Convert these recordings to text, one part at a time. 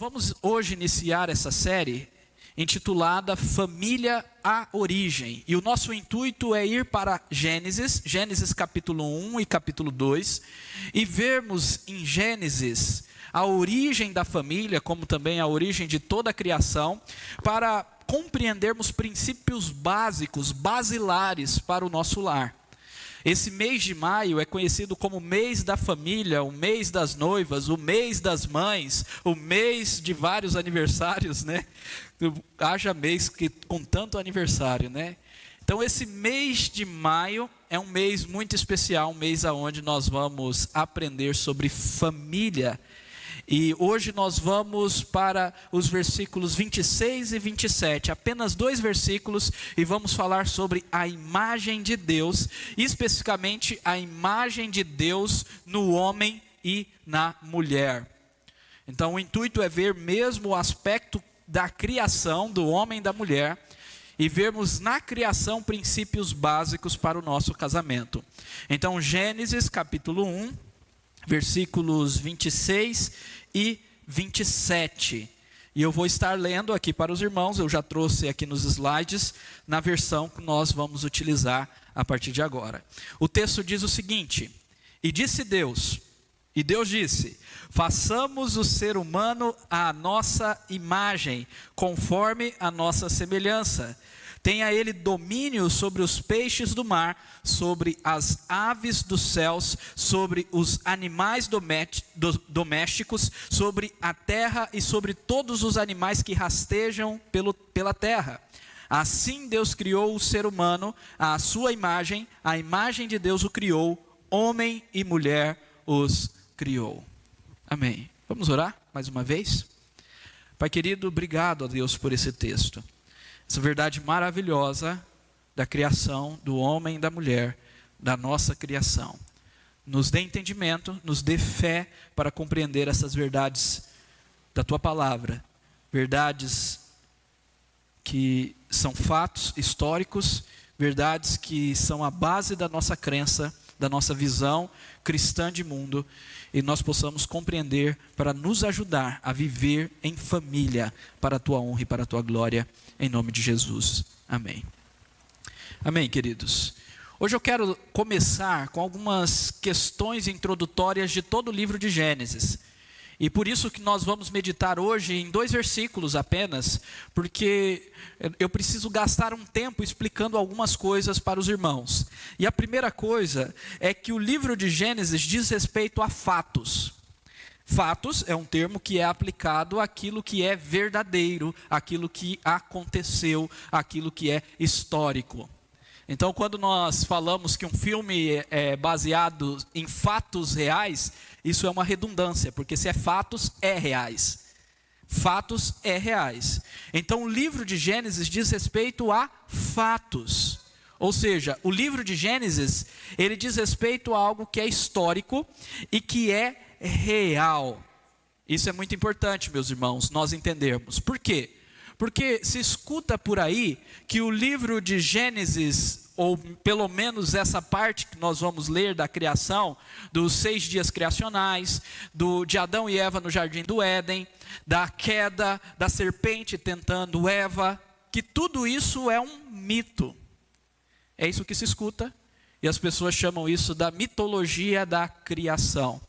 vamos hoje iniciar essa série intitulada Família à Origem. E o nosso intuito é ir para Gênesis capítulo 1 e capítulo 2, e vermos em Gênesis a origem da família, como também a origem de toda a criação, para compreendermos princípios básicos, basilares para o nosso lar. Esse mês de maio é conhecido como o mês da família, o mês das noivas, o mês das mães, o mês de vários aniversários, né? Haja mês com tanto aniversário, né? Então esse mês de maio é um mês muito especial, um mês onde nós vamos aprender sobre família. E hoje nós vamos para os versículos 26 e 27, apenas 2 versículos, e vamos falar sobre a imagem de Deus, especificamente a imagem de Deus no homem e na mulher. Então o intuito é ver mesmo o aspecto da criação do homem e da mulher, e vermos na criação princípios básicos para o nosso casamento. Então Gênesis capítulo 1, versículos 26 e 27. E eu vou estar lendo aqui para os irmãos, eu já trouxe aqui nos slides, na versão que nós vamos utilizar a partir de agora. O texto diz o seguinte: E disse Deus, e Deus disse: façamos o ser humano à nossa imagem, conforme a nossa semelhança. Tenha ele domínio sobre os peixes do mar, sobre as aves dos céus, sobre os animais domésticos, sobre a terra e sobre todos os animais que rastejam pela terra. Assim Deus criou o ser humano, à sua imagem, a imagem de Deus o criou, homem e mulher os criou. Amém. Vamos orar mais uma vez? Pai querido, obrigado a Deus por esse texto. Essa verdade maravilhosa da criação do homem e da mulher, da nossa criação. Nos dê entendimento, nos dê fé para compreender essas verdades da Tua palavra. Verdades que são fatos históricos, verdades que são a base da nossa crença, da nossa visão cristã de mundo, e nós possamos compreender para nos ajudar a viver em família, para a Tua honra e para a Tua glória, em nome de Jesus. Amém. Amém, queridos. Hoje eu quero começar com algumas questões introdutórias de todo o livro de Gênesis. E por isso que nós vamos meditar hoje em 2 versículos apenas, porque eu preciso gastar um tempo explicando algumas coisas para os irmãos. E a primeira coisa é que o livro de Gênesis diz respeito a fatos. Fatos é um termo que é aplicado àquilo que é verdadeiro, àquilo que aconteceu, àquilo que é histórico. Então, quando nós falamos que um filme é baseado em fatos reais, isso é uma redundância, porque se é fatos, é reais. Fatos é reais. Então, o livro de Gênesis diz respeito a fatos. Ou seja, o livro de Gênesis, ele diz respeito a algo que é histórico e que é real. Isso é muito importante, meus irmãos, nós entendermos. Por quê? Porque se escuta por aí que o livro de Gênesis, ou pelo menos essa parte que nós vamos ler da criação, dos 6 dias criacionais, de Adão e Eva no jardim do Éden, da queda da serpente tentando Eva, que tudo isso é um mito. É isso que se escuta, e as pessoas chamam isso da mitologia da criação.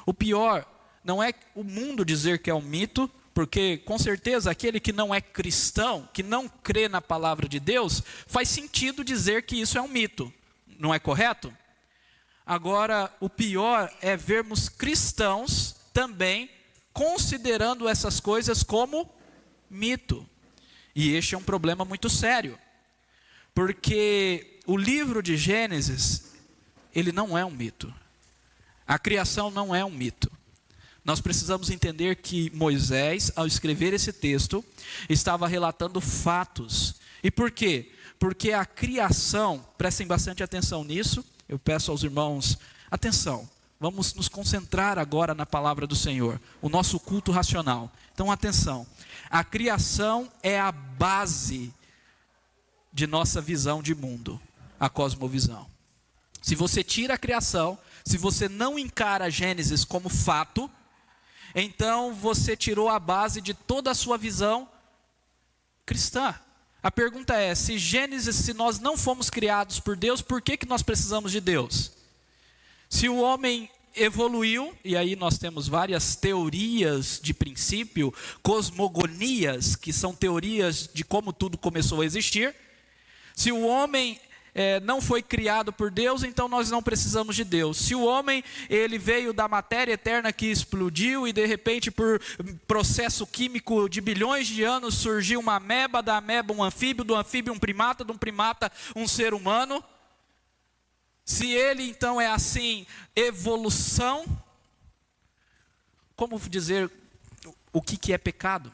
O pior não é o mundo dizer que é um mito, porque com certeza aquele que não é cristão, que não crê na palavra de Deus, faz sentido dizer que isso é um mito, não é correto? Agora, o pior é vermos cristãos também considerando essas coisas como mito. E este é um problema muito sério, porque o livro de Gênesis, ele não é um mito. A criação não é um mito. Nós precisamos entender que Moisés, ao escrever esse texto, estava relatando fatos. E por quê? Porque a criação, prestem bastante atenção nisso, eu peço aos irmãos, atenção, vamos nos concentrar agora na palavra do Senhor, o nosso culto racional. Então atenção, a criação é a base de nossa visão de mundo, a cosmovisão. Se você tira a criação, se você não encara Gênesis como fato, então você tirou a base de toda a sua visão cristã. A pergunta é, se nós não fomos criados por Deus, por que nós precisamos de Deus? Se o homem evoluiu, e aí nós temos várias teorias de princípio, cosmogonias, que são teorias de como tudo começou a existir. Se o homem não foi criado por Deus, então nós não precisamos de Deus. Se o homem ele veio da matéria eterna que explodiu e de repente por processo químico de bilhões de anos surgiu uma ameba, da ameba um anfíbio, do anfíbio um primata, do primata um ser humano. Se ele então é assim, evolução, como dizer o que é pecado?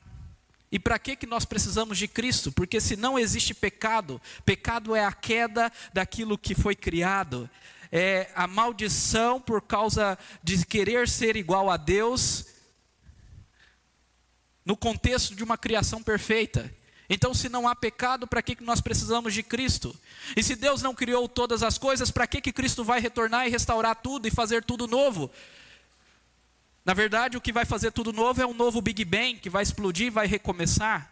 E para que nós precisamos de Cristo? Porque se não existe pecado, pecado é a queda daquilo que foi criado, é a maldição por causa de querer ser igual a Deus, no contexto de uma criação perfeita. Então, se não há pecado, para que nós precisamos de Cristo? E se Deus não criou todas as coisas, para que Cristo vai retornar e restaurar tudo e fazer tudo novo? Na verdade, o que vai fazer tudo novo é um novo Big Bang, que vai explodir e vai recomeçar.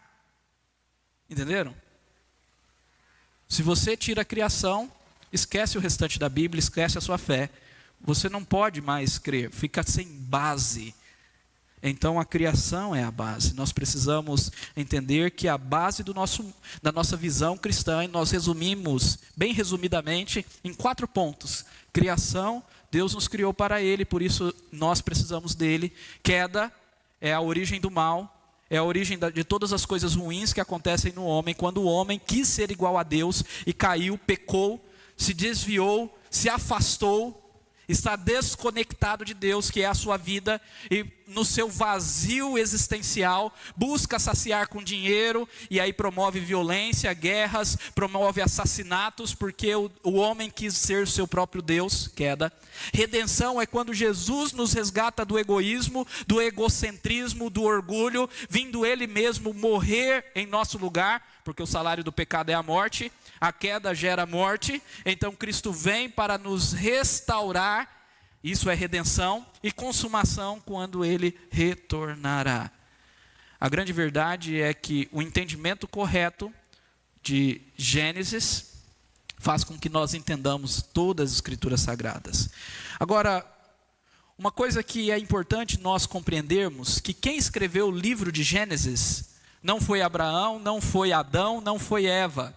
Entenderam? Se você tira a criação, esquece o restante da Bíblia, esquece a sua fé. Você não pode mais crer, fica sem base. Então a criação é a base. Nós precisamos entender que a base da nossa visão cristã, e nós resumimos, bem resumidamente, em 4 pontos. Criação, Deus nos criou para Ele, por isso nós precisamos dEle. Queda é a origem do mal, é a origem de todas as coisas ruins que acontecem no homem, quando o homem quis ser igual a Deus e caiu, pecou, se desviou, se afastou, está desconectado de Deus, que é a sua vida, e no seu vazio existencial, busca saciar com dinheiro, e aí promove violência, guerras, promove assassinatos, porque o homem quis ser o seu próprio Deus, queda. Redenção é quando Jesus nos resgata do egoísmo, do egocentrismo, do orgulho, vindo Ele mesmo morrer em nosso lugar, porque o salário do pecado é a morte. A queda gera morte, então Cristo vem para nos restaurar, isso é redenção, e consumação quando Ele retornará. A grande verdade é que o entendimento correto de Gênesis faz com que nós entendamos todas as Escrituras Sagradas. Agora, uma coisa que é importante nós compreendermos, que quem escreveu o livro de Gênesis não foi Abraão, não foi Adão, não foi Eva,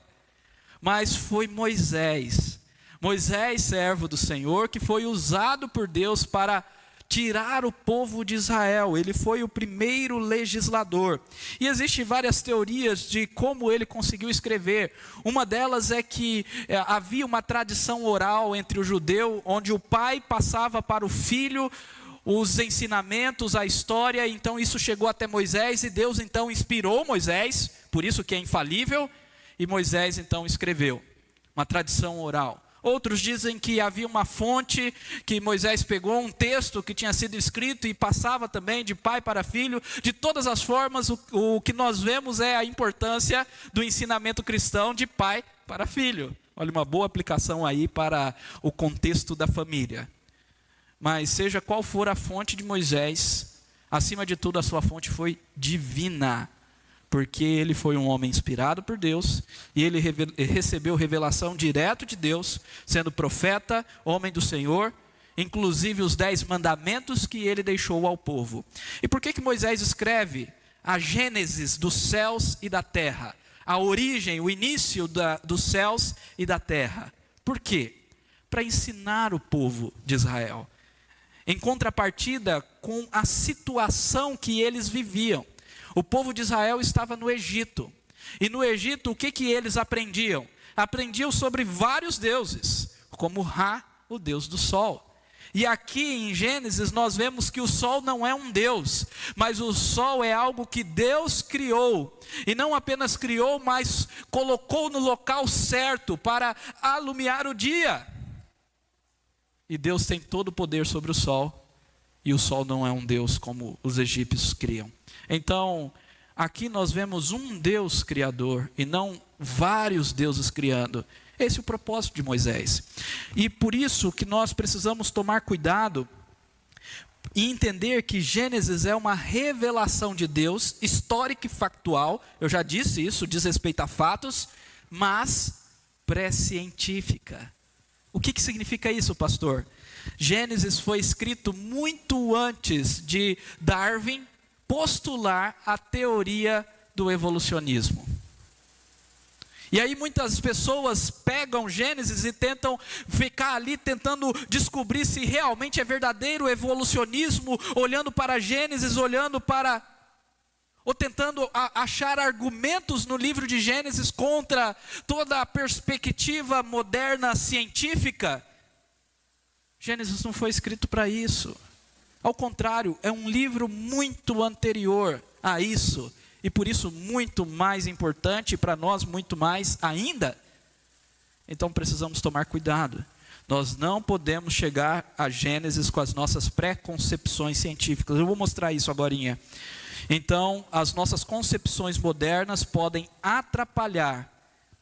mas foi Moisés. Moisés, servo do Senhor, que foi usado por Deus para tirar o povo de Israel. Ele foi o primeiro legislador. E existem várias teorias de como ele conseguiu escrever. Uma delas é que havia uma tradição oral entre o judeu, onde o pai passava para o filho os ensinamentos, a história. Então isso chegou até Moisés, e Deus então inspirou Moisés, por isso que é infalível. E Moisés então escreveu, uma tradição oral. Outros dizem que havia uma fonte, que Moisés pegou um texto que tinha sido escrito e passava também de pai para filho. De todas as formas, o que nós vemos é a importância do ensinamento cristão de pai para filho. Olha, uma boa aplicação aí para o contexto da família. Mas seja qual for a fonte de Moisés, acima de tudo a sua fonte foi divina. Porque ele foi um homem inspirado por Deus, e ele recebeu revelação direto de Deus, sendo profeta, homem do Senhor, inclusive os 10 mandamentos que ele deixou ao povo. E por que Moisés escreve a gênesis dos céus e da terra? A origem, o início dos céus e da terra. Por quê? Para ensinar o povo de Israel, em contrapartida com a situação que eles viviam. O povo de Israel estava no Egito. E no Egito, o que eles aprendiam? Aprendiam sobre vários deuses, como Ra, o deus do sol. E aqui em Gênesis nós vemos que o sol não é um deus, mas o sol é algo que Deus criou. E não apenas criou, mas colocou no local certo para alumiar o dia. E Deus tem todo o poder sobre o sol. E o sol não é um deus como os egípcios criam. Então, aqui nós vemos um Deus criador e não vários deuses criando. Esse é o propósito de Moisés. E por isso que nós precisamos tomar cuidado e entender que Gênesis é uma revelação de Deus, histórica e factual, eu já disse isso, diz respeito a fatos, mas pré-científica. O que significa isso, pastor? Gênesis foi escrito muito antes de Darwin postular a teoria do evolucionismo. E aí muitas pessoas pegam Gênesis e tentam ficar ali tentando descobrir se realmente é verdadeiro o evolucionismo, olhando para Gênesis, ou tentando achar argumentos no livro de Gênesis contra toda a perspectiva moderna científica. Gênesis não foi escrito para isso. Ao contrário, é um livro muito anterior a isso. E por isso muito mais importante, para nós muito mais ainda. Então precisamos tomar cuidado. Nós não podemos chegar a Gênesis com as nossas pré-concepções científicas. Eu vou mostrar isso agorinha. Então, as nossas concepções modernas podem atrapalhar,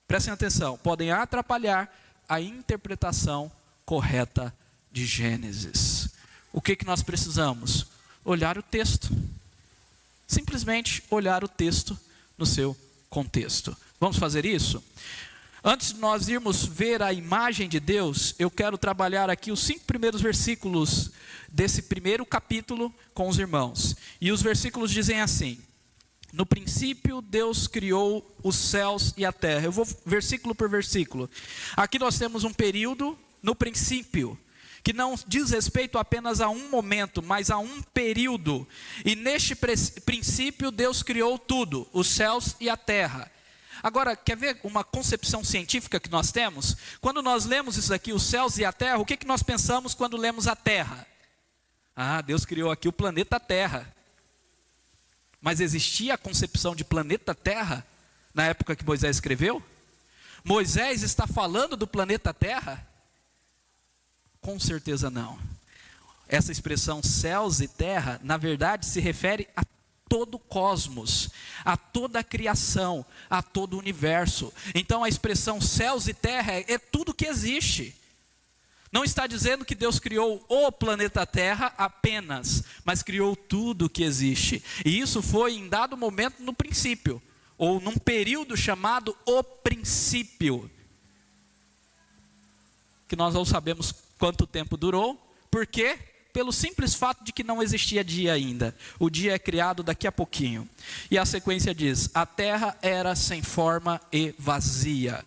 prestem atenção, podem atrapalhar a interpretação correta de Gênesis. O que nós precisamos? Olhar o texto. Simplesmente olhar o texto no seu contexto. Vamos fazer isso? Antes de nós irmos ver a imagem de Deus, eu quero trabalhar aqui os 5 primeiros versículos desse primeiro capítulo com os irmãos. E os versículos dizem assim: no princípio Deus criou os céus e a terra. Eu vou versículo por versículo. Aqui nós temos um período no princípio, que não diz respeito apenas a um momento, mas a um período. E neste princípio Deus criou tudo, os céus e a terra. Agora, quer ver uma concepção científica que nós temos? Quando nós lemos isso aqui, os céus e a terra, o que nós pensamos quando lemos a terra? Ah, Deus criou aqui o planeta Terra. Mas existia a concepção de planeta Terra na época que Moisés escreveu? Moisés está falando do planeta Terra? Com certeza não. Essa expressão céus e terra, na verdade, se refere a todo o cosmos, a toda a criação, a todo o universo. Então a expressão céus e terra é tudo que existe. Não está dizendo que Deus criou o planeta Terra apenas, mas criou tudo que existe. E isso foi em dado momento no princípio, ou num período chamado o princípio, que nós não sabemos quanto tempo durou. Por quê? Pelo simples fato de que não existia dia ainda. O dia é criado daqui a pouquinho. E a sequência diz: a terra era sem forma e vazia.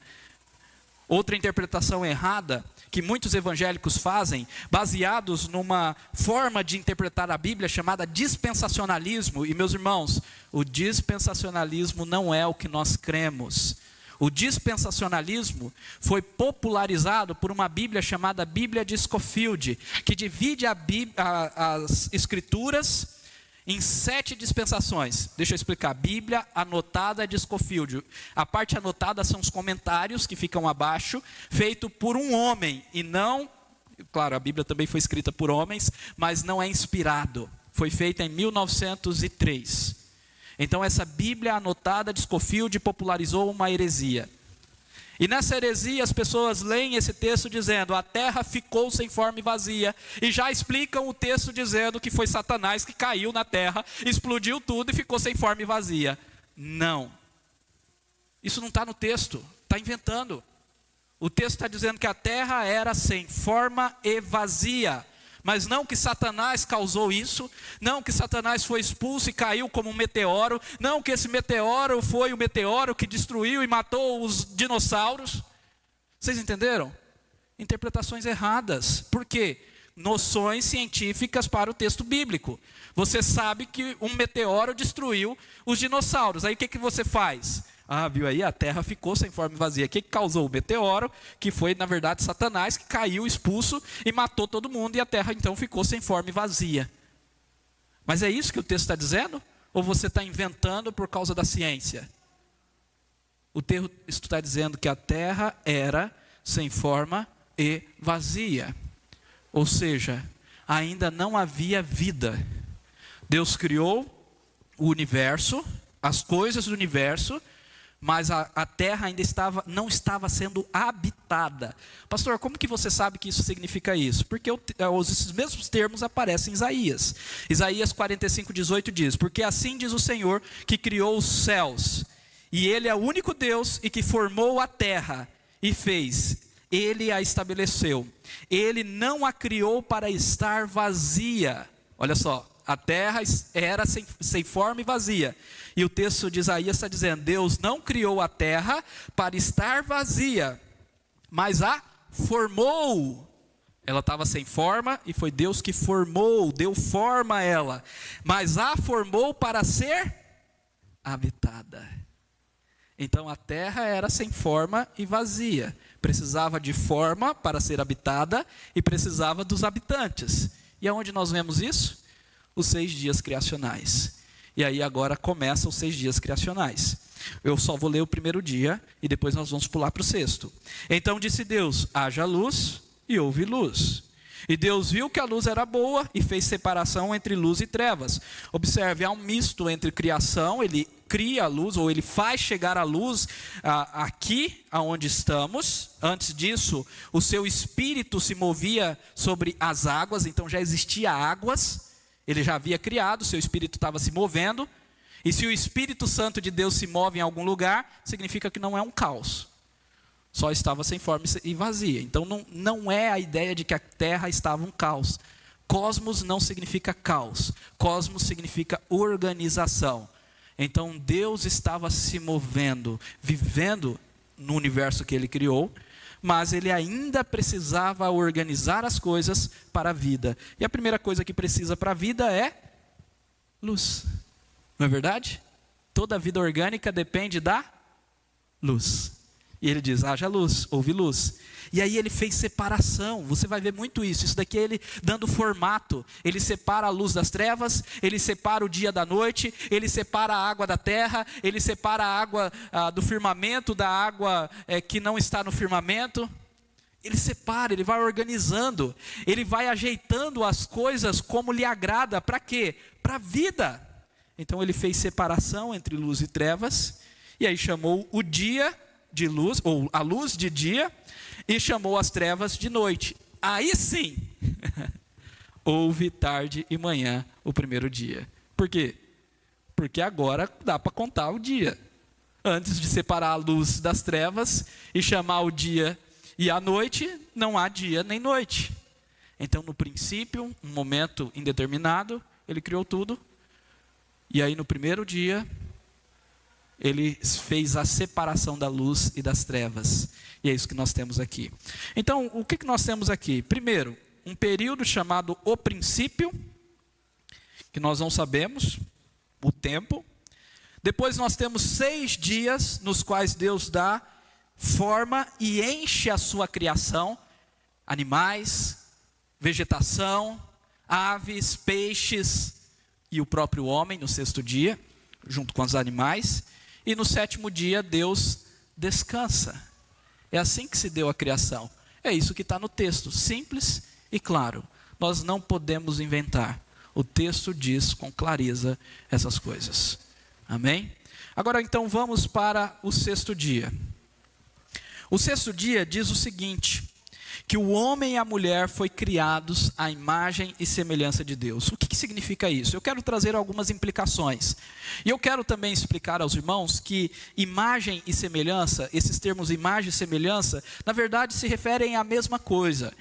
Outra interpretação errada que muitos evangélicos fazem, baseados numa forma de interpretar a Bíblia chamada dispensacionalismo. E meus irmãos, o dispensacionalismo não é o que nós cremos. O dispensacionalismo foi popularizado por uma Bíblia chamada Bíblia de Scofield, que divide as Escrituras em 7 dispensações. Deixa eu explicar. Bíblia anotada de Scofield. A parte anotada são os comentários que ficam abaixo, feito por um homem, e não... Claro, a Bíblia também foi escrita por homens, mas não é inspirado. Foi feita em 1903. Então essa Bíblia anotada de Scofield popularizou uma heresia. E nessa heresia as pessoas leem esse texto dizendo: a terra ficou sem forma e vazia. E já explicam o texto dizendo que foi Satanás que caiu na terra, explodiu tudo e ficou sem forma e vazia. Não. Isso não está no texto, está inventando. O texto está dizendo que a terra era sem forma e vazia. Mas não que Satanás causou isso, não que Satanás foi expulso e caiu como um meteoro, não que esse meteoro foi o meteoro que destruiu e matou os dinossauros. Vocês entenderam? Interpretações erradas. Por quê? Noções científicas para o texto bíblico. Você sabe que um meteoro destruiu os dinossauros. Aí o que você faz? Ah, viu aí? A terra ficou sem forma e vazia. O que causou o meteoro? Que foi, na verdade, Satanás, que caiu expulso e matou todo mundo. E a terra, então, ficou sem forma e vazia. Mas é isso que o texto está dizendo? Ou você está inventando por causa da ciência? O texto está dizendo que a terra era sem forma e vazia. Ou seja, ainda não havia vida. Deus criou o universo, as coisas do universo, mas a terra ainda não estava sendo habitada. Pastor, como que você sabe que isso significa isso? Porque esses mesmos termos aparecem em Isaías. Isaías 45:18 diz: porque assim diz o Senhor que criou os céus, e Ele é o único Deus e que formou a terra e fez. Ele a estabeleceu. Ele não a criou para estar vazia. Olha só, a terra era sem forma e vazia. E o texto de Isaías está dizendo: Deus não criou a terra para estar vazia, mas a formou. Ela estava sem forma e foi Deus que formou, deu forma a ela. Mas a formou para ser habitada. Então a terra era sem forma e vazia. Precisava de forma para ser habitada e precisava dos habitantes. E aonde nós vemos isso? Os 6 dias criacionais. E aí agora começam os 6 dias criacionais. Eu só vou ler o primeiro dia e depois nós vamos pular para o 6º. Então disse Deus: haja luz, e houve luz. E Deus viu que a luz era boa e fez separação entre luz e trevas. Observe, há um misto entre criação, ele cria a luz, ou ele faz chegar a luz aqui aonde estamos. Antes disso, o seu espírito se movia sobre as águas, então já existia águas. Ele já havia criado, seu espírito estava se movendo. E se o Espírito Santo de Deus se move em algum lugar, significa que não é um caos. Só estava sem forma e vazia. Então não é a ideia de que a terra estava um caos. Cosmos não significa caos. Cosmos significa organização. Então Deus estava se movendo, vivendo no universo que Ele criou, mas Ele ainda precisava organizar as coisas para a vida. E a primeira coisa que precisa para a vida é luz. Não é verdade? Toda a vida orgânica depende da luz. E Ele diz: haja luz, houve luz. E aí Ele fez separação. Você vai ver muito isso. Isso daqui é Ele dando formato. Ele separa a luz das trevas, Ele separa o dia da noite, Ele separa a água da terra, Ele separa a água do firmamento da água que não está no firmamento. Ele separa, Ele vai organizando, Ele vai ajeitando as coisas como lhe agrada. Para quê? Para a vida. Então Ele fez separação entre luz e trevas, e aí chamou o dia de luz, ou a luz de dia, e chamou as trevas de noite. Aí sim, houve tarde e manhã o primeiro dia. Por quê? Porque agora dá para contar o dia. Antes de separar a luz das trevas e chamar o dia e a noite, não há dia nem noite. Então, no princípio, um momento indeterminado, Ele criou tudo. E aí no primeiro dia, Ele fez a separação da luz e das trevas. E é isso que nós temos aqui. Então, o que nós temos aqui? Primeiro, um período chamado o princípio, que nós não sabemos o tempo. Depois nós temos 6 dias nos quais Deus dá forma e enche a sua criação. Animais, vegetação, aves, peixes e o próprio homem no 6º dia, junto com os animais. E no 7º dia Deus descansa. É assim que se deu a criação. É isso que está no texto, simples e claro. Nós não podemos inventar. O texto diz com clareza essas coisas. Amém? Agora então vamos para o 6º dia. O 6º dia diz o seguinte: que o homem e a mulher foram criados à imagem e semelhança de Deus. O que significa isso? Eu quero trazer algumas implicações. E eu quero também explicar aos irmãos que imagem e semelhança, esses termos imagem e semelhança, na verdade se referem à mesma coisa.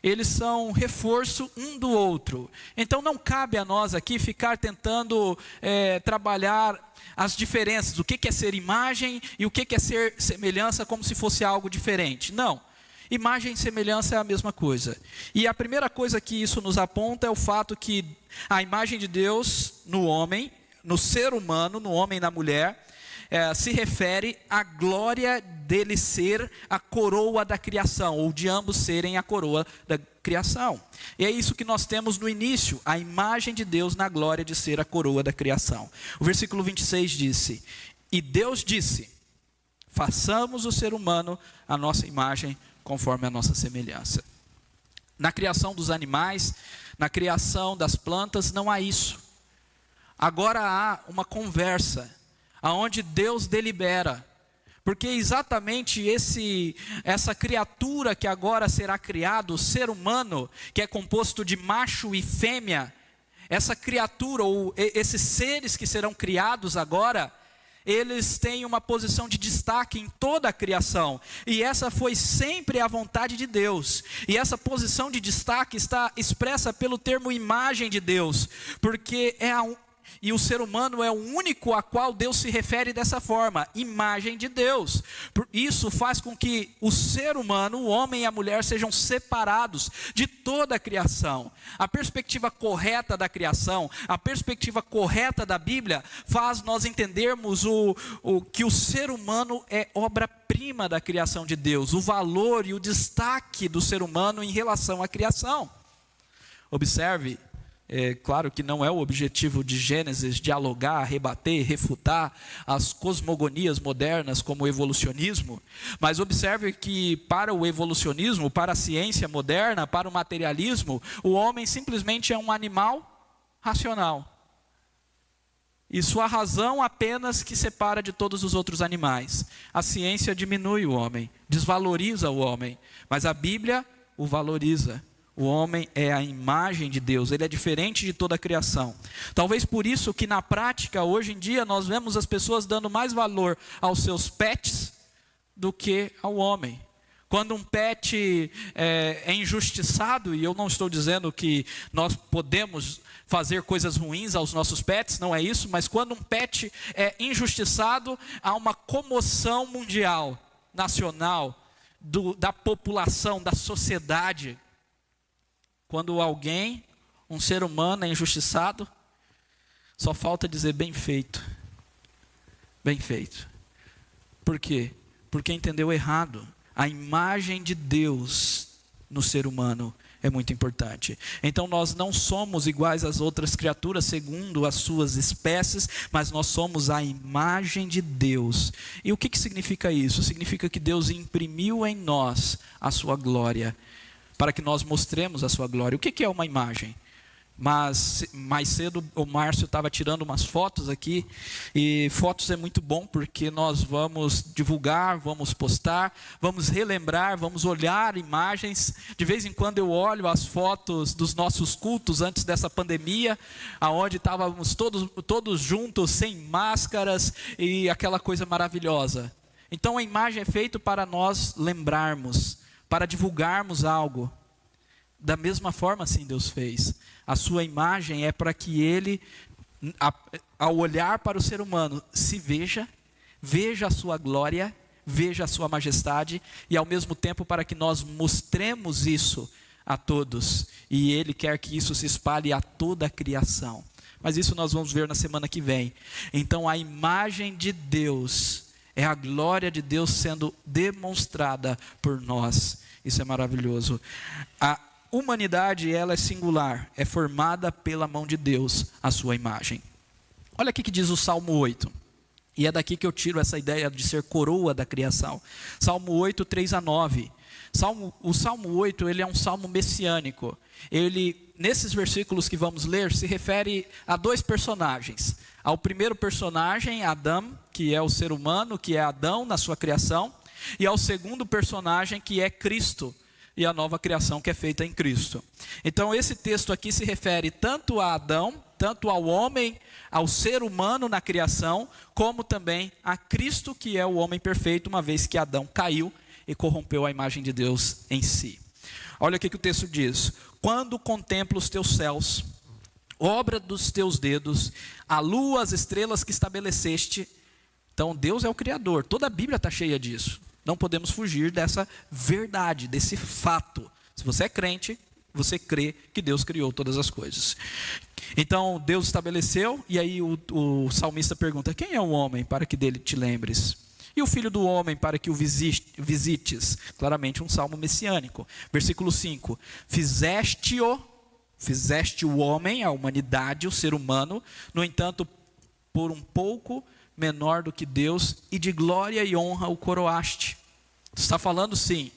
Eles são reforço um do outro. Então não cabe a nós aqui ficar tentando trabalhar as diferenças. O que é ser imagem e o que é ser semelhança como se fosse algo diferente. Não. Imagem e semelhança é a mesma coisa. E a primeira coisa que isso nos aponta é o fato que a imagem de Deus no homem, no ser humano, no homem e na mulher, se refere à glória dele ser a coroa da criação, ou de ambos serem a coroa da criação. E é isso que nós temos no início, a imagem de Deus na glória de ser a coroa da criação. O versículo 26 disse: e Deus disse, façamos o ser humano a nossa imagem, conforme a nossa semelhança. Na criação dos animais, na criação das plantas, não há isso. Agora há uma conversa, aonde Deus delibera Porque exatamente essa criatura que agora será criado, o ser humano, que é composto de macho e fêmea, essa criatura, ou esses seres que serão criados agora, eles têm uma posição de destaque em toda a criação, e essa foi sempre a vontade de Deus, e essa posição de destaque está expressa pelo termo imagem de Deus, porque e o ser humano é o único a qual Deus se refere dessa forma, imagem de Deus. Isso faz com que o ser humano, o homem e a mulher, sejam separados de toda a criação. A perspectiva correta da criação, a perspectiva correta da Bíblia, faz nós entendermos que o ser humano é obra-prima da criação de Deus, o valor e o destaque do ser humano em relação à criação. Observe. É claro que não é o objetivo de Gênesis dialogar, rebater, refutar as cosmogonias modernas como o evolucionismo, mas observe que para o evolucionismo, para a ciência moderna, para o materialismo, o homem simplesmente é um animal racional. E sua razão apenas que separa de todos os outros animais. A ciência diminui o homem, desvaloriza o homem, mas a Bíblia o valoriza. O homem é a imagem de Deus, ele é diferente de toda a criação. Talvez por isso que na prática, hoje em dia, nós vemos as pessoas dando mais valor aos seus pets do que ao homem. Quando um pet é injustiçado, e eu não estou dizendo que nós podemos fazer coisas ruins aos nossos pets, não é isso, mas quando um pet é injustiçado, há uma comoção mundial, nacional, da população, da sociedade. Quando alguém, um ser humano é injustiçado, só falta dizer bem feito. Bem feito. Por quê? Porque entendeu errado. A imagem de Deus no ser humano é muito importante. Então nós não somos iguais às outras criaturas segundo as suas espécies, mas nós somos a imagem de Deus. E o que significa isso? Significa que Deus imprimiu em nós a sua glória, para que nós mostremos a sua glória. O que é uma imagem? Mas mais cedo o Márcio estava tirando umas fotos aqui, e fotos é muito bom porque nós vamos divulgar, vamos postar, vamos relembrar, vamos olhar imagens. De vez em quando eu olho as fotos dos nossos cultos antes dessa pandemia, aonde estávamos todos juntos, sem máscaras, e aquela coisa maravilhosa. Então a imagem é feita para nós lembrarmos, para divulgarmos algo. Da mesma forma assim Deus fez. A sua imagem é para que ele, ao olhar para o ser humano, se veja a sua glória, veja a sua majestade, e ao mesmo tempo para que nós mostremos isso a todos. E ele quer que isso se espalhe a toda a criação. Mas isso nós vamos ver na semana que vem. Então a imagem de Deus é a glória de Deus sendo demonstrada por nós. Isso é maravilhoso. A humanidade, ela é singular, é formada pela mão de Deus, a sua imagem. Olha aqui que diz o Salmo 8. E é daqui que eu tiro essa ideia de ser coroa da criação. Salmo 8, 3-9. O Salmo 8, ele é um salmo messiânico. Ele, nesses versículos que vamos ler, se refere a dois personagens. Ao primeiro personagem, Adão, que é o ser humano, que é Adão na sua criação. E ao segundo personagem, que é Cristo, e a nova criação que é feita em Cristo. Então esse texto aqui se refere tanto a Adão, tanto ao homem, ao ser humano na criação, como também a Cristo, que é o homem perfeito, uma vez que Adão caiu e corrompeu a imagem de Deus em si. Olha o que o texto diz: quando contemplo os teus céus, obra dos teus dedos, a lua, as estrelas que estabeleceste. Então Deus é o Criador, toda a Bíblia está cheia disso. Não podemos fugir dessa verdade, desse fato. Se você é crente, você crê que Deus criou todas as coisas. Então Deus estabeleceu, e aí o salmista pergunta: quem é o homem para que dele te lembres? E o filho do homem para que o visites? Claramente um salmo messiânico. Versículo 5: fizeste o homem, a humanidade, o ser humano, no entanto, por um pouco menor do que Deus, e de glória e honra o coroaste. Está falando sim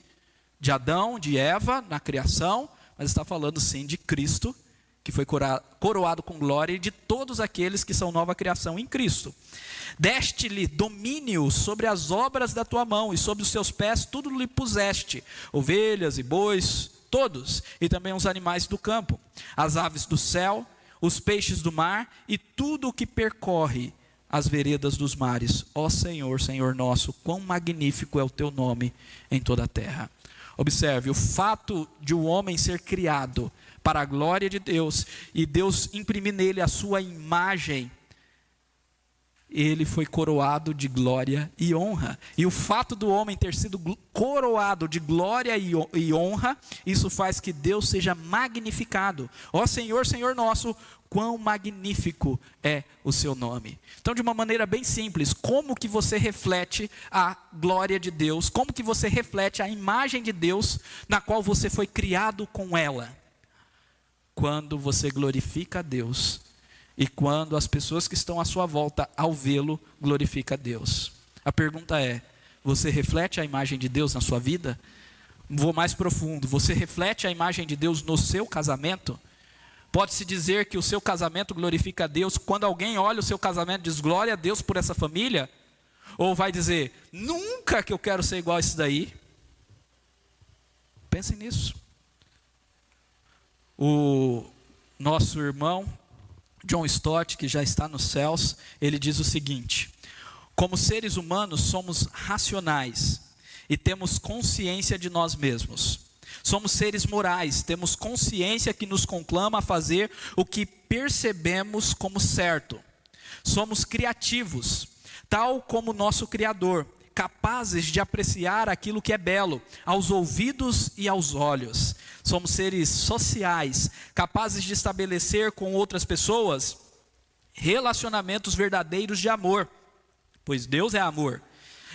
de Adão, de Eva na criação, mas está falando sim de Cristo, que foi coroado com glória, e de todos aqueles que são nova criação em Cristo. Deste-lhe domínio sobre as obras da tua mão, e sobre os seus pés tudo lhe puseste, ovelhas e bois, todos, e também os animais do campo, as aves do céu, os peixes do mar, e tudo o que percorre as veredas dos mares. Ó Senhor, Senhor nosso, quão magnífico é o teu nome em toda a terra. Observe, o fato de o homem ser criado para a glória de Deus, e Deus imprimir nele a sua imagem, ele foi coroado de glória e honra. E o fato do homem ter sido coroado de glória e honra, isso faz que Deus seja magnificado. Ó Senhor, Senhor nosso, quão magnífico é o seu nome. Então, de uma maneira bem simples, como que você reflete a glória de Deus? Como que você reflete a imagem de Deus na qual você foi criado com ela? Quando você glorifica a Deus, e quando as pessoas que estão à sua volta, ao vê-lo, glorificam a Deus. A pergunta é, você reflete a imagem de Deus na sua vida? Vou mais profundo, você reflete a imagem de Deus no seu casamento? Pode-se dizer que o seu casamento glorifica a Deus, quando alguém olha o seu casamento e diz glória a Deus por essa família? Ou vai dizer, nunca que eu quero ser igual a esse daí? Pensem nisso. O nosso irmão John Stott, que já está nos céus, ele diz o seguinte: como seres humanos somos racionais e temos consciência de nós mesmos. Somos seres morais, temos consciência que nos conclama a fazer o que percebemos como certo. Somos criativos, tal como o nosso Criador, capazes de apreciar aquilo que é belo, aos ouvidos e aos olhos. Somos seres sociais, capazes de estabelecer com outras pessoas relacionamentos verdadeiros de amor, pois Deus é amor.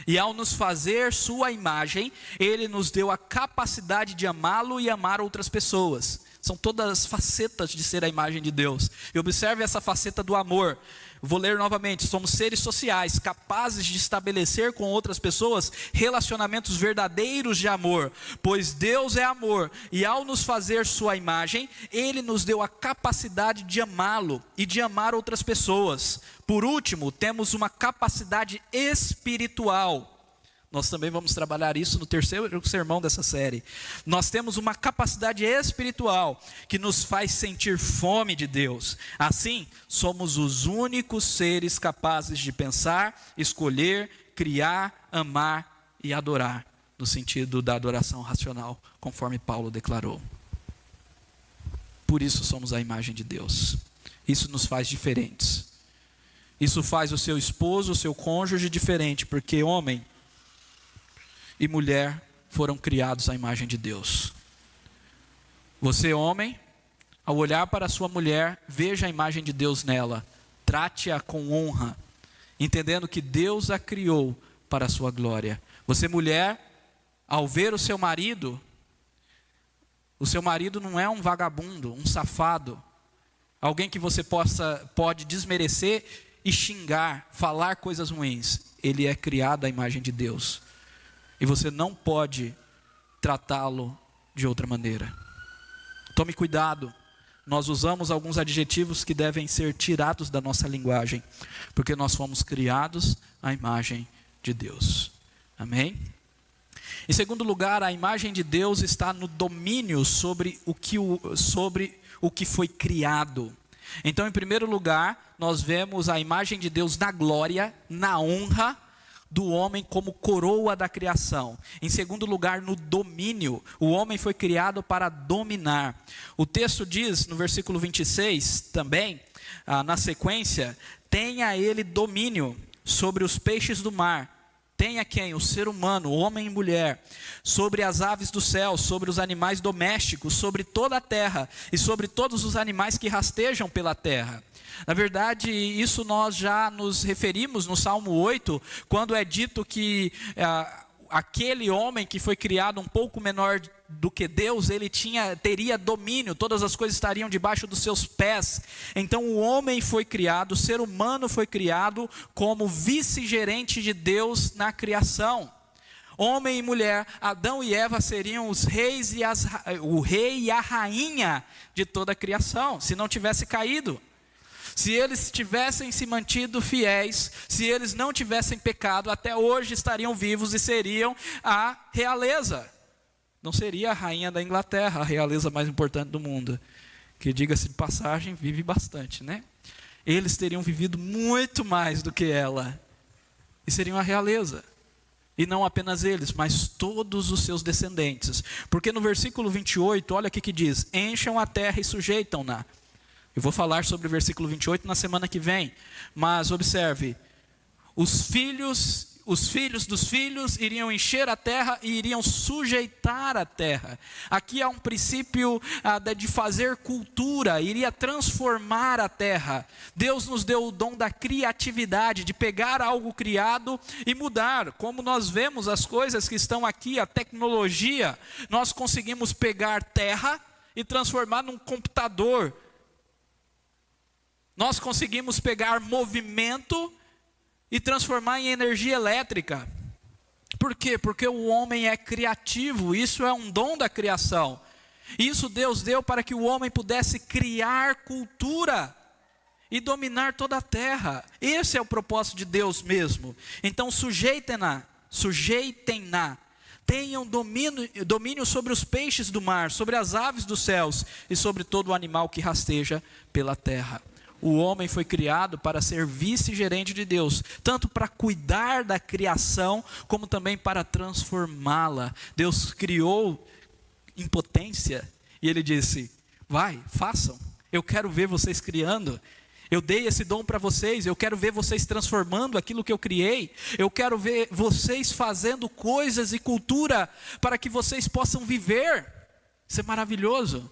E ao nos fazer sua imagem, Ele nos deu a capacidade de amá-lo e amar outras pessoas. São todas facetas de ser a imagem de Deus. E observe essa faceta do amor. Vou ler novamente. Somos seres sociais, capazes de estabelecer com outras pessoas relacionamentos verdadeiros de amor, pois Deus é amor, e ao nos fazer sua imagem, Ele nos deu a capacidade de amá-lo e de amar outras pessoas. Por último, temos uma capacidade espiritual. Nós também vamos trabalhar isso no terceiro sermão dessa série. Nós temos uma capacidade espiritual que nos faz sentir fome de Deus. Assim, somos os únicos seres capazes de pensar, escolher, criar, amar e adorar, no sentido da adoração racional, conforme Paulo declarou. Por isso somos a imagem de Deus. Isso nos faz diferentes. Isso faz o seu esposo, o seu cônjuge diferente, porque homem e mulher foram criados à imagem de Deus. Você, homem, ao olhar para a sua mulher, veja a imagem de Deus nela. Trate-a com honra, entendendo que Deus a criou para a sua glória. Você, mulher, ao ver o seu marido não é um vagabundo, um safado, alguém que você pode desmerecer e xingar, falar coisas ruins. Ele é criado à imagem de Deus. E você não pode tratá-lo de outra maneira. Tome cuidado. Nós usamos alguns adjetivos que devem ser tirados da nossa linguagem, porque nós fomos criados à imagem de Deus. Amém? Em segundo lugar, a imagem de Deus está no domínio sobre o que foi criado. Então, em primeiro lugar, nós vemos a imagem de Deus na glória, na honra do homem como coroa da criação. Em segundo lugar, no domínio. O homem foi criado para dominar. O texto diz, no versículo 26, também, na sequência, tenha ele domínio sobre os peixes do mar. Tenha quem? O ser humano, homem e mulher. Sobre as aves do céu, sobre os animais domésticos, sobre toda a terra e sobre todos os animais que rastejam pela terra. Na verdade, isso nós já nos referimos no Salmo 8, quando é dito que aquele homem que foi criado um pouco menor do que Deus, ele teria domínio, todas as coisas estariam debaixo dos seus pés. Então o homem foi criado, o ser humano foi criado como vice-gerente de Deus na criação. homem e mulher, Adão e Eva seriam os reis e o rei e a rainha de toda a criação, se não tivesse caído. Se eles tivessem se mantido fiéis, se eles não tivessem pecado, até hoje estariam vivos e seriam a realeza. Não seria a rainha da Inglaterra, a realeza mais importante do mundo, que, diga-se de passagem, vive bastante, né? Eles teriam vivido muito mais do que ela, e seriam a realeza. E não apenas eles, mas todos os seus descendentes. Porque no versículo 28, olha o que diz: encham a terra e sujeitam-na. Eu vou falar sobre o versículo 28 na semana que vem, mas observe, os filhos dos filhos iriam encher a terra e iriam sujeitar a terra. Aqui há um princípio de fazer cultura, iria transformar a terra. Deus nos deu o dom da criatividade, de pegar algo criado e mudar. Como nós vemos as coisas que estão aqui, a tecnologia, nós conseguimos pegar terra e transformar num computador. Nós conseguimos pegar movimento e transformar em energia elétrica. Por quê? Porque o homem é criativo, isso é um dom da criação. Isso Deus deu para que o homem pudesse criar cultura e dominar toda a terra. Esse é o propósito de Deus mesmo. Então sujeitem-na. Tenham domínio sobre os peixes do mar, sobre as aves dos céus e sobre todo o animal que rasteja pela terra. O homem foi criado para ser vice-gerente de Deus, tanto para cuidar da criação, como também para transformá-la. Deus criou em potência, e Ele disse: vai, façam, eu quero ver vocês criando. Eu dei esse dom para vocês, eu quero ver vocês transformando aquilo que eu criei. Eu quero ver vocês fazendo coisas e cultura, para que vocês possam viver. Isso é maravilhoso.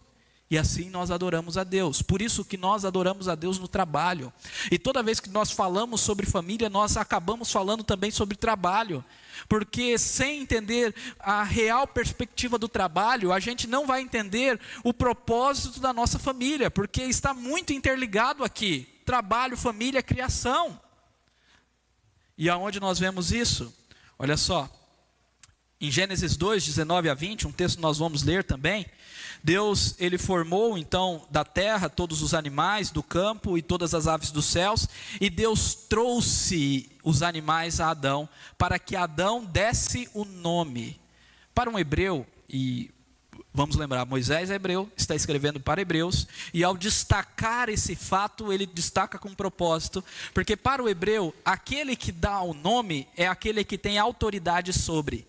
E assim nós adoramos a Deus. Por isso que nós adoramos a Deus no trabalho. E toda vez que nós falamos sobre família, nós acabamos falando também sobre trabalho. Porque sem entender a real perspectiva do trabalho, a gente não vai entender o propósito da nossa família. Porque está muito interligado aqui. Trabalho, família, criação. E aonde nós vemos isso? Olha só. Em Gênesis 2, 19 a 20, um texto que nós vamos ler também. Deus, Ele formou então da terra todos os animais do campo e todas as aves dos céus, e Deus trouxe os animais a Adão, para que Adão desse o nome. Para um hebreu, e vamos lembrar, Moisés é hebreu, está escrevendo para hebreus, e ao destacar esse fato, ele destaca com propósito, porque para o hebreu, aquele que dá o nome é aquele que tem autoridade sobre.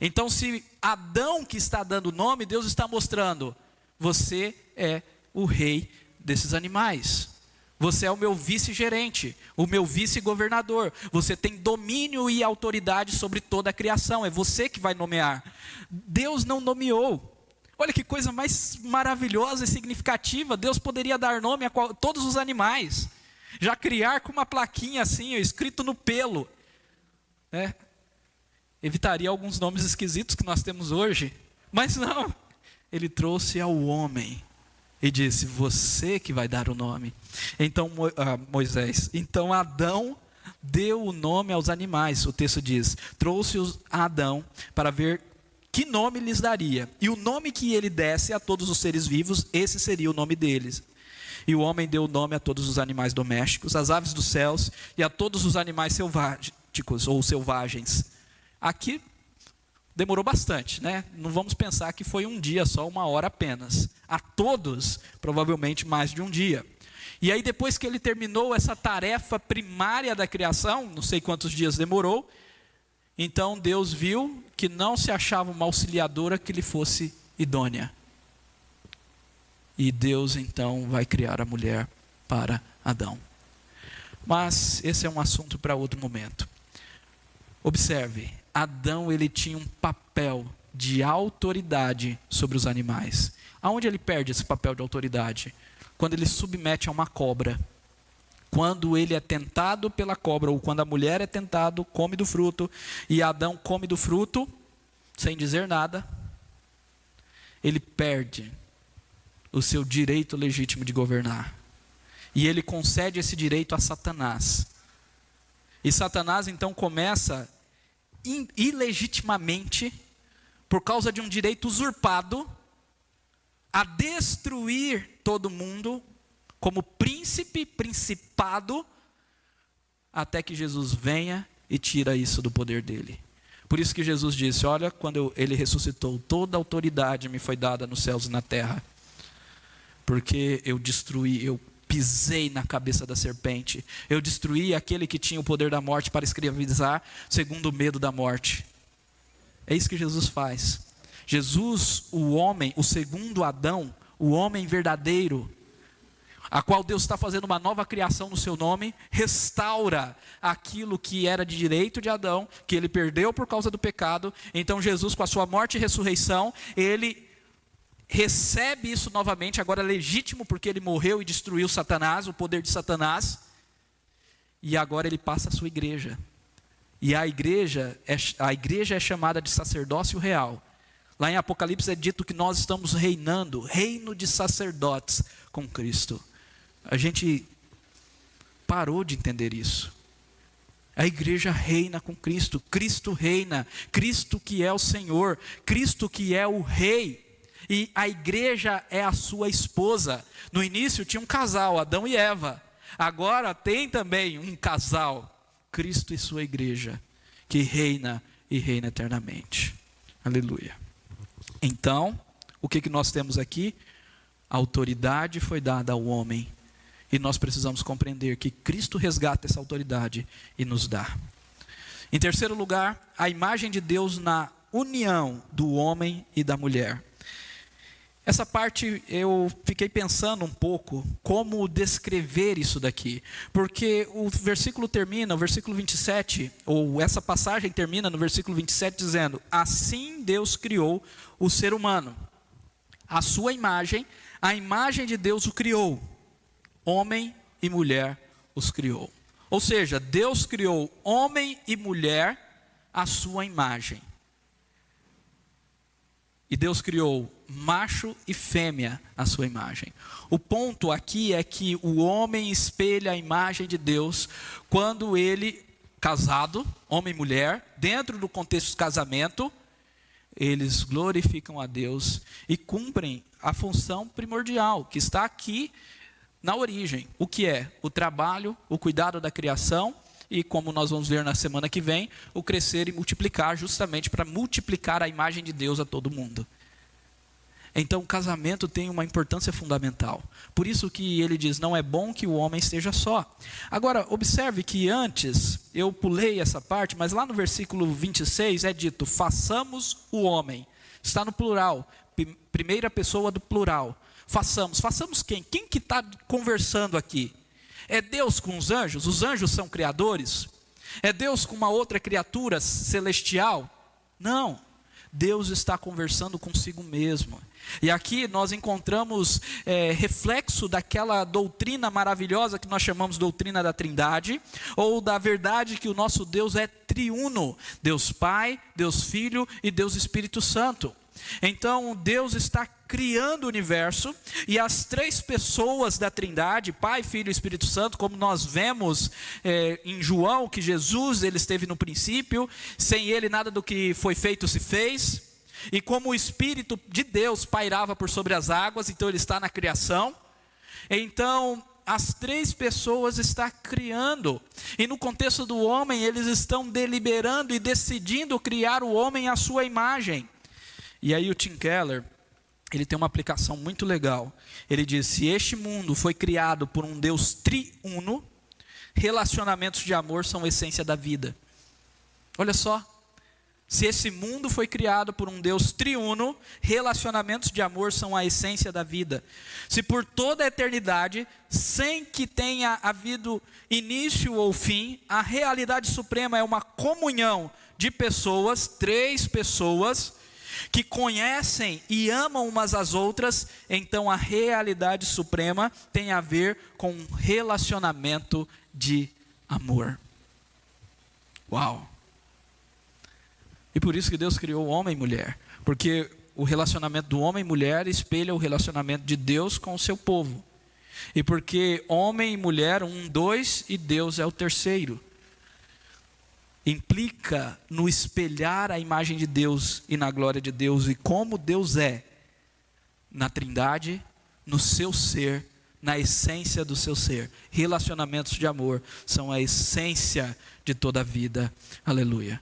Então, se Adão que está dando o nome, Deus está mostrando: você é o rei desses animais. Você é o meu vice-gerente, o meu vice-governador. Você tem domínio e autoridade sobre toda a criação. É você que vai nomear. Deus não nomeou. Olha que coisa mais maravilhosa e significativa. Deus poderia dar nome a todos os animais. Já criar com uma plaquinha assim, escrito no pelo. Evitaria alguns nomes esquisitos que nós temos hoje. Mas não. Ele trouxe ao homem e disse: você que vai dar o nome. Então Moisés, então Adão deu o nome aos animais. O texto diz: trouxe-os a Adão para ver que nome lhes daria. E o nome que ele desse a todos os seres vivos, esse seria o nome deles. E o homem deu o nome a todos os animais domésticos, às aves dos céus e a todos os animais selváticos ou selvagens. Aqui demorou bastante, né? Não vamos pensar que foi um dia só, uma hora apenas. A todos, provavelmente mais de um dia. E aí depois que ele terminou essa tarefa primária da criação, não sei quantos dias demorou, então Deus viu que não se achava uma auxiliadora que lhe fosse idônea. E Deus então vai criar a mulher para Adão. Mas esse é um assunto para outro momento. Observe, Adão ele tinha um papel de autoridade sobre os animais. Aonde ele perde esse papel de autoridade? Quando ele submete a uma cobra. Quando ele é tentado pela cobra, ou quando a mulher é tentada, come do fruto, e Adão come do fruto, sem dizer nada, ele perde o seu direito legítimo de governar. E ele concede esse direito a Satanás. E Satanás então começa a ilegitimamente, por causa de um direito usurpado, a destruir todo mundo, como príncipe, principado, até que Jesus venha e tira isso do poder dele. Por isso que Jesus disse, olha, quando ele ressuscitou, toda a autoridade me foi dada nos céus e na terra. Porque eu destruí, eu pisei na cabeça da serpente. Eu destruí aquele que tinha o poder da morte para escravizar, segundo o medo da morte. É isso que Jesus faz. Jesus, o homem, o segundo Adão, o homem verdadeiro, a qual Deus está fazendo uma nova criação no seu nome, restaura aquilo que era de direito de Adão, que ele perdeu por causa do pecado. Então Jesus, com a sua morte e ressurreição, ele recebe isso novamente, agora legítimo, porque ele morreu e destruiu Satanás, o poder de Satanás, e agora ele passa a sua igreja. E a igreja é chamada de sacerdócio real. Lá em Apocalipse é dito que nós estamos reinando, reino de sacerdotes com Cristo. A gente parou de entender isso. A igreja reina com Cristo, Cristo reina, Cristo que é o Senhor, Cristo que é o Rei. E a igreja é a sua esposa. No início tinha um casal, Adão e Eva. Agora tem também um casal, Cristo e sua igreja, que reina e reina eternamente. Aleluia. Então, o que nós temos aqui? A autoridade foi dada ao homem. E nós precisamos compreender que Cristo resgata essa autoridade e nos dá. Em terceiro lugar, a imagem de Deus na união do homem e da mulher. Essa parte eu fiquei pensando um pouco como descrever isso daqui. Porque o versículo termina, o versículo 27, ou essa passagem termina no versículo 27 dizendo: assim Deus criou o ser humano. A sua imagem, a imagem de Deus o criou. Homem e mulher os criou. Ou seja, Deus criou homem e mulher à sua imagem. E Deus criou macho e fêmea à sua imagem. O ponto aqui é que o homem espelha a imagem de Deus quando ele, casado, homem e mulher, dentro do contexto de casamento, eles glorificam a Deus e cumprem a função primordial que está aqui na origem. O que é? O trabalho, o cuidado da criação e, como nós vamos ver na semana que vem, o crescer e multiplicar, justamente para multiplicar a imagem de Deus a todo mundo. Então o casamento tem uma importância fundamental. Por isso que ele diz, não é bom que o homem esteja só. Agora, observe que antes, eu pulei essa parte, mas lá no versículo 26 é dito, façamos o homem. Está no plural, primeira pessoa do plural. Façamos quem? Quem que está conversando aqui? É Deus com os anjos são criadores? É Deus com uma outra criatura celestial? Não, Deus está conversando consigo mesmo. E aqui nós encontramos reflexo daquela doutrina maravilhosa que nós chamamos doutrina da Trindade, ou da verdade que o nosso Deus é triuno, Deus Pai, Deus Filho e Deus Espírito Santo. Então Deus está criando o universo e as três pessoas da Trindade, Pai, Filho e Espírito Santo, como nós vemos em João, que Jesus ele esteve no princípio, sem ele nada do que foi feito se fez, e como o Espírito de Deus pairava por sobre as águas, então ele está na criação. Então as três pessoas estão criando, e no contexto do homem eles estão deliberando e decidindo criar o homem à sua imagem. E aí o Tim Keller, ele tem uma aplicação muito legal. Ele diz, se este mundo foi criado por um Deus triuno, relacionamentos de amor são a essência da vida. Olha só, se esse mundo foi criado por um Deus triuno, relacionamentos de amor são a essência da vida. Se por toda a eternidade, sem que tenha havido início ou fim, a realidade suprema é uma comunhão de pessoas, três pessoas, que conhecem e amam umas às outras, então a realidade suprema tem a ver com um relacionamento de amor. Uau! E por isso que Deus criou homem e mulher, porque o relacionamento do homem e mulher espelha o relacionamento de Deus com o seu povo. E porque homem e mulher, dois, e Deus é o terceiro. implica no espelhar a imagem de Deus e na glória de Deus, e como Deus é na Trindade, no seu ser, na essência do seu ser. Relacionamentos de amor são a essência de toda a vida. Aleluia.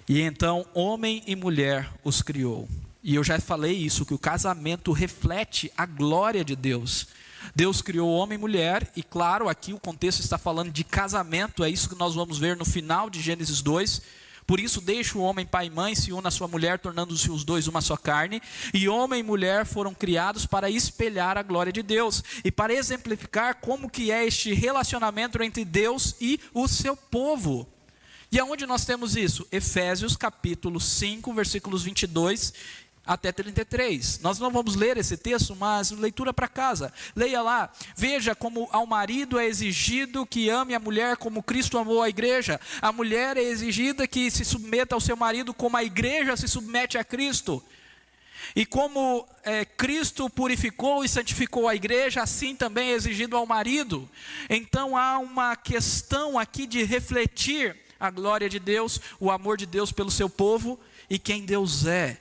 E então, homem e mulher os criou. E eu já falei isso, que o casamento reflete a glória de Deus. Deus criou homem e mulher, e claro, aqui o contexto está falando de casamento, é isso que nós vamos ver no final de Gênesis 2. Por isso deixa o homem pai e mãe, se une à sua mulher, tornando-se os dois uma só carne. E homem e mulher foram criados para espelhar a glória de Deus, e para exemplificar como que é este relacionamento entre Deus e o seu povo. E aonde nós temos isso? Efésios capítulo 5, versículos 22 até 33. Nós não vamos ler esse texto, mas leitura para casa. Leia lá. Veja como ao marido é exigido que ame a mulher como Cristo amou a igreja. A mulher é exigida que se submeta ao seu marido como a igreja se submete a Cristo. E como Cristo purificou e santificou a igreja, assim também é exigido ao marido. Então há uma questão aqui de refletir a glória de Deus, o amor de Deus pelo seu povo e quem Deus é.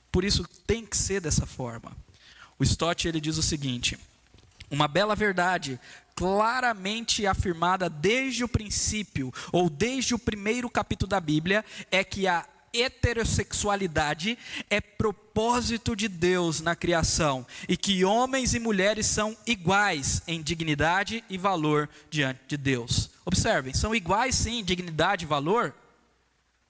Por isso tem que ser dessa forma. O Stott, ele diz o seguinte: uma bela verdade claramente afirmada desde o princípio, ou desde o primeiro capítulo da Bíblia, é que a heterossexualidade é propósito de Deus na criação, e que homens e mulheres são iguais em dignidade e valor diante de Deus. Observem, são iguais sim em dignidade e valor,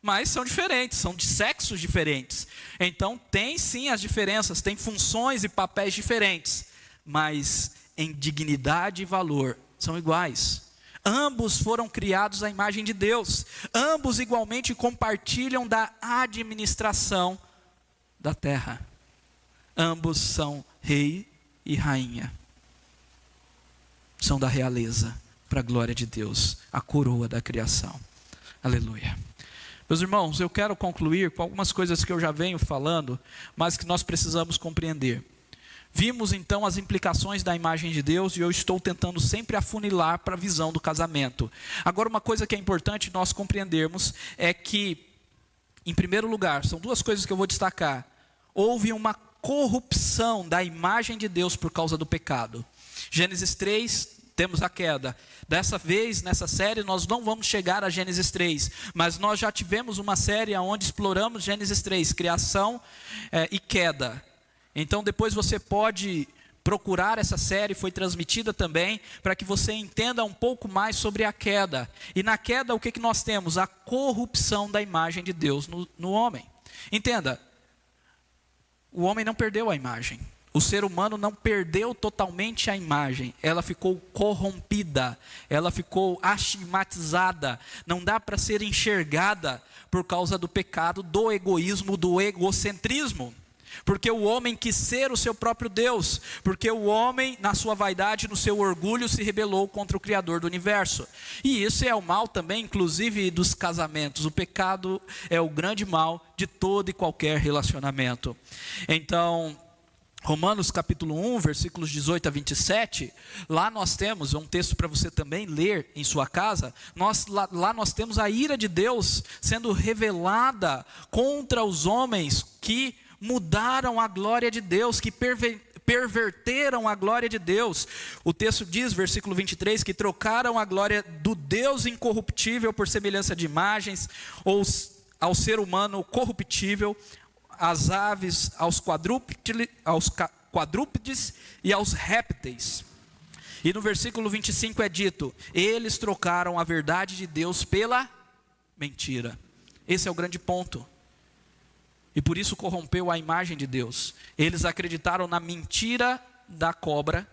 mas são diferentes, são de sexos diferentes. Então tem sim as diferenças, tem funções e papéis diferentes, mas em dignidade e valor são iguais. Ambos foram criados à imagem de Deus, ambos igualmente compartilham da administração da terra. Ambos são rei e rainha, são da realeza, para a glória de Deus, a coroa da criação. Aleluia. Meus irmãos, eu quero concluir com algumas coisas que eu já venho falando, mas que nós precisamos compreender. Vimos então as implicações da imagem de Deus, e eu estou tentando sempre afunilar para a visão do casamento. Agora, uma coisa que é importante nós compreendermos é que, em primeiro lugar, são duas coisas que eu vou destacar. Houve uma corrupção da imagem de Deus por causa do pecado. Gênesis 3, temos a queda. Dessa vez, nessa série, nós não vamos chegar a Gênesis 3, mas nós já tivemos uma série onde exploramos Gênesis 3, criação e queda. Então depois você pode procurar essa série, foi transmitida também, para que você entenda um pouco mais sobre a queda. E na queda o que nós temos? A corrupção da imagem de Deus no homem. Entenda, o homem não perdeu a imagem. O ser humano não perdeu totalmente a imagem, ela ficou corrompida, ela ficou astigmatizada, não dá para ser enxergada por causa do pecado, do egoísmo, do egocentrismo. Porque o homem quis ser o seu próprio Deus, porque o homem, na sua vaidade, no seu orgulho, se rebelou contra o Criador do universo. E isso é o mal também, inclusive dos casamentos. O pecado é o grande mal de todo e qualquer relacionamento. Então, Romanos capítulo 1, versículos 18 a 27, lá nós temos um texto para você também ler em sua casa. Lá nós temos a ira de Deus sendo revelada contra os homens que mudaram a glória de Deus, que perverteram a glória de Deus. O texto diz, versículo 23, que trocaram a glória do Deus incorruptível por semelhança de imagens, ou ao ser humano corruptível, às aves, aos quadrúpedes e aos répteis. E no versículo 25 é dito: eles trocaram a verdade de Deus pela mentira. Esse é o grande ponto. E por isso corrompeu a imagem de Deus. Eles acreditaram na mentira da cobra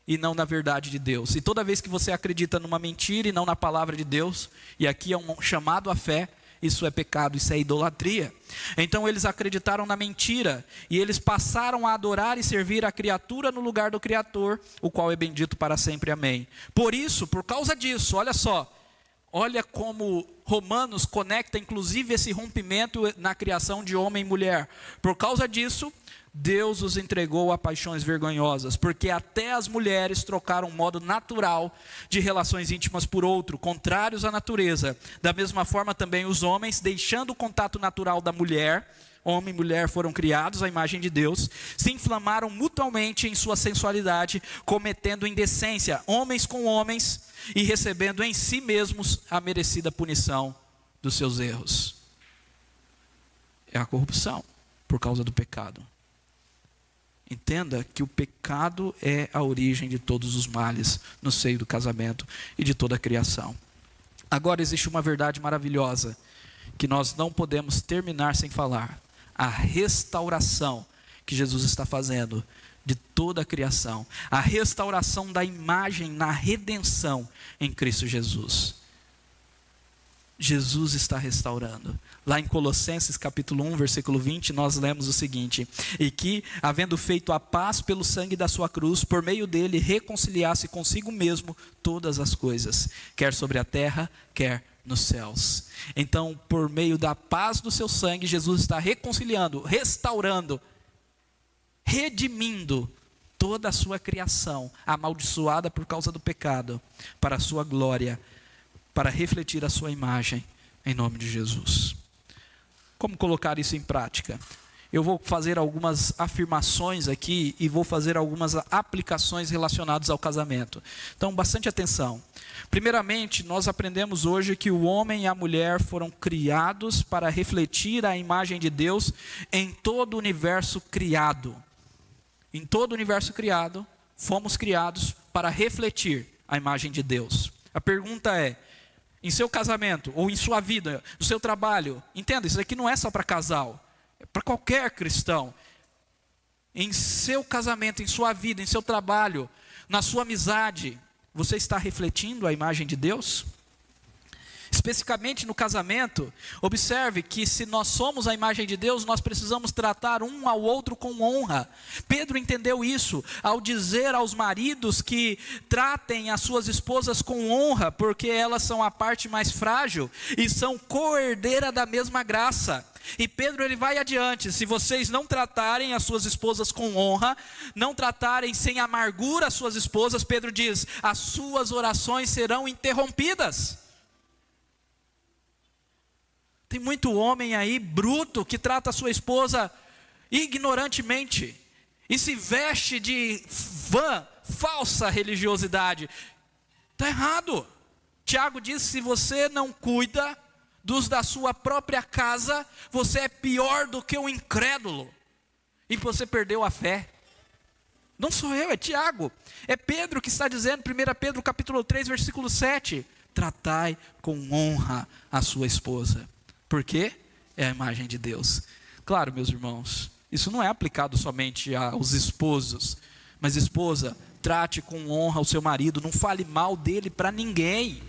e não na verdade de Deus. E toda vez que você acredita numa mentira e não na palavra de Deus, e aqui é um chamado à fé, isso é pecado, isso é idolatria. Então eles acreditaram na mentira, e eles passaram a adorar e servir a criatura no lugar do Criador, o qual é bendito para sempre, amém. Por isso, por causa disso, olha só, olha como Romanos conecta inclusive esse rompimento na criação de homem e mulher. Por causa disso, Deus os entregou a paixões vergonhosas, porque até as mulheres trocaram um modo natural de relações íntimas por outro, contrários à natureza. Da mesma forma também os homens, deixando o contato natural da mulher, homem e mulher foram criados à imagem de Deus, se inflamaram mutuamente em sua sensualidade, cometendo indecência, homens com homens, e recebendo em si mesmos a merecida punição dos seus erros. É a corrupção por causa do pecado. Entenda que o pecado é a origem de todos os males no seio do casamento e de toda a criação. Agora existe uma verdade maravilhosa que nós não podemos terminar sem falar: a restauração que Jesus está fazendo de toda a criação, a restauração da imagem na redenção em Cristo Jesus. Jesus está restaurando. Lá em Colossenses capítulo 1, versículo 20, nós lemos o seguinte: e que, havendo feito a paz pelo sangue da sua cruz, por meio dele reconciliasse consigo mesmo todas as coisas, quer sobre a terra, quer nos céus. Então, por meio da paz do seu sangue, Jesus está reconciliando, restaurando, redimindo toda a sua criação, amaldiçoada por causa do pecado, para a sua glória, para refletir a sua imagem, em nome de Jesus. Como colocar isso em prática? Eu vou fazer algumas afirmações aqui e vou fazer algumas aplicações relacionadas ao casamento. Então, bastante atenção. Primeiramente, nós aprendemos hoje que o homem e a mulher foram criados para refletir a imagem de Deus em todo o universo criado. Em todo o universo criado, fomos criados para refletir a imagem de Deus. A pergunta é: em seu casamento, ou em sua vida, no seu trabalho, entenda, isso aqui não é só para casal, é para qualquer cristão. Em seu casamento, em sua vida, em seu trabalho, na sua amizade, você está refletindo a imagem de Deus? Especificamente no casamento, observe que se nós somos a imagem de Deus, nós precisamos tratar um ao outro com honra. Pedro entendeu isso ao dizer aos maridos que tratem as suas esposas com honra, porque elas são a parte mais frágil e são co-herdeira da mesma graça. E Pedro ele vai adiante: se vocês não tratarem as suas esposas com honra, não tratarem sem amargura as suas esposas, Pedro diz, as suas orações serão interrompidas. Tem muito homem aí bruto que trata a sua esposa ignorantemente e se veste de falsa religiosidade. Está errado. Tiago diz: se você não cuida dos da sua própria casa, você é pior do que um incrédulo e você perdeu a fé. Não sou eu, é Tiago. É Pedro que está dizendo, 1 Pedro capítulo 3, versículo 7. Tratai com honra a sua esposa. Por quê? É a imagem de Deus. Claro, meus irmãos, isso não é aplicado somente aos esposos. Mas esposa, trate com honra o seu marido, não fale mal dele para ninguém.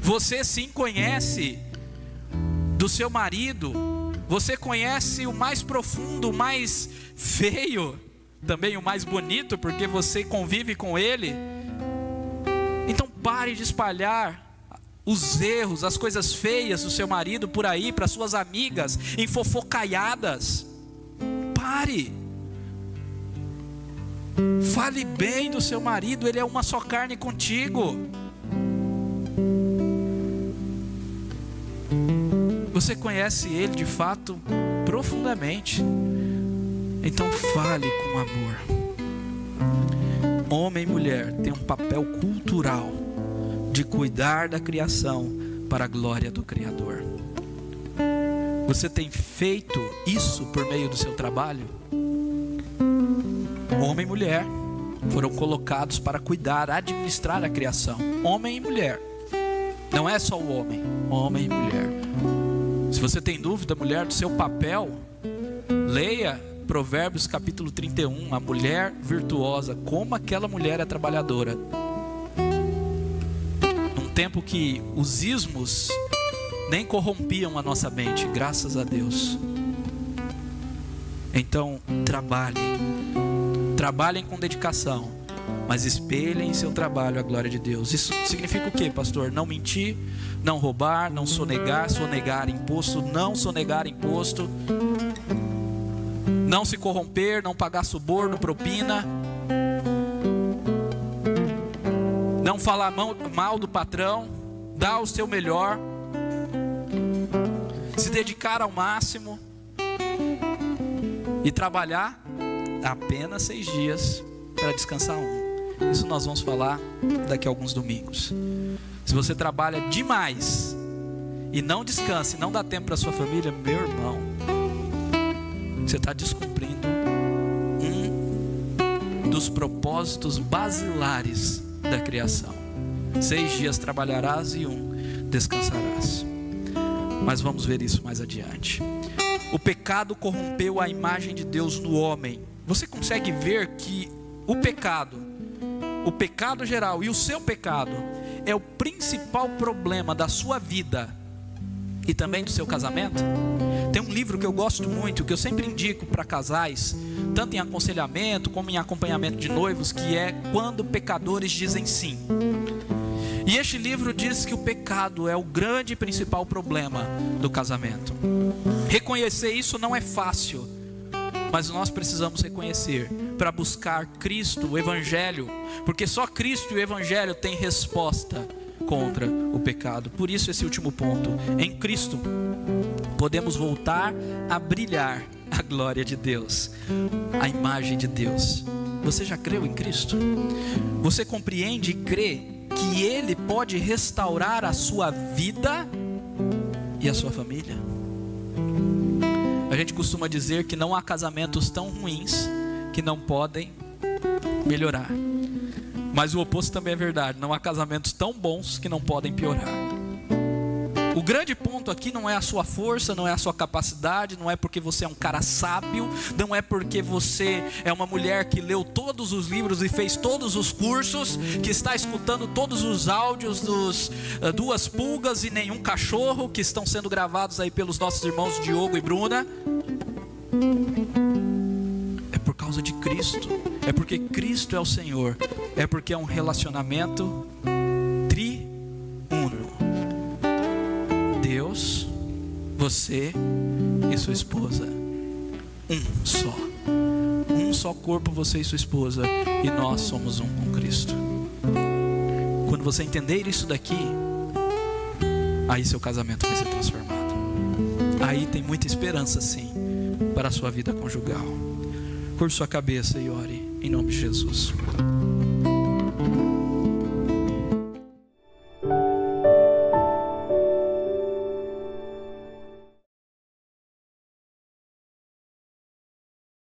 Você sim conhece do seu marido, você conhece o mais profundo, o mais feio, também o mais bonito, porque você convive com ele. Então pare de espalhar os erros, as coisas feias do seu marido por aí, para suas amigas, em fofocaiadas. Pare. Fale bem do seu marido, ele é uma só carne contigo. Você conhece ele de fato profundamente. Então fale com amor. Homem e mulher têm um papel cultural de cuidar da criação para a glória do Criador. Você tem feito isso por meio do seu trabalho? Homem e mulher foram colocados para cuidar, administrar a criação. Homem e mulher. Não é só o homem, homem e mulher. Se você tem dúvida, mulher, do seu papel, leia Provérbios capítulo 31, a mulher virtuosa, como aquela mulher é trabalhadora. Num tempo que os ismos nem corrompiam a nossa mente, graças a Deus. Então, trabalhem com dedicação, mas espelhem em seu trabalho a glória de Deus. Isso significa o quê, pastor? Não mentir, não roubar, não sonegar imposto, não sonegar imposto, não se corromper, não pagar suborno, propina, não falar mal do patrão, dar o seu melhor, se dedicar ao máximo e trabalhar apenas 6 dias para descansar um. Isso nós vamos falar daqui a alguns domingos. Se você trabalha demais e não descansa e não dá tempo para sua família, meu irmão, você está descumprindo um dos propósitos basilares da criação. 6 dias trabalharás e 1 descansarás. Mas vamos ver isso mais adiante. O pecado corrompeu a imagem de Deus no homem. Você consegue ver que o pecado geral e o seu pecado é o principal problema da sua vida e também do seu casamento? Tem um livro que eu gosto muito, que eu sempre indico para casais, tanto em aconselhamento como em acompanhamento de noivos, que é Quando Pecadores Dizem Sim. E este livro diz que o pecado é o grande e principal problema do casamento. Reconhecer isso não é fácil, mas nós precisamos reconhecer para buscar Cristo, o Evangelho, porque só Cristo e o Evangelho têm resposta contra o pecado. Por isso esse último ponto: em Cristo podemos voltar a brilhar a glória de Deus, a imagem de Deus. Você já creu em Cristo? Você compreende e crê que Ele pode restaurar a sua vida e a sua família? A gente costuma dizer que não há casamentos tão ruins que não podem melhorar, mas o oposto também é verdade. Não há casamentos tão bons que não podem piorar. O grande ponto aqui não é a sua força, não é a sua capacidade, não é porque você é um cara sábio, não é porque você é uma mulher que leu todos os livros e fez todos os cursos, que está escutando todos os áudios dos 2 pulgas e nenhum cachorro que estão sendo gravados aí pelos nossos irmãos Diogo e Bruna. É por causa de Cristo, é porque Cristo é o Senhor, é porque é um relacionamento triuno. Deus, você e sua esposa, um só corpo, você e sua esposa, e nós somos um com Cristo. Quando você entender isso daqui, aí seu casamento vai ser transformado. Aí tem muita esperança sim para a sua vida conjugal. Curve sua cabeça e ore em nome de Jesus.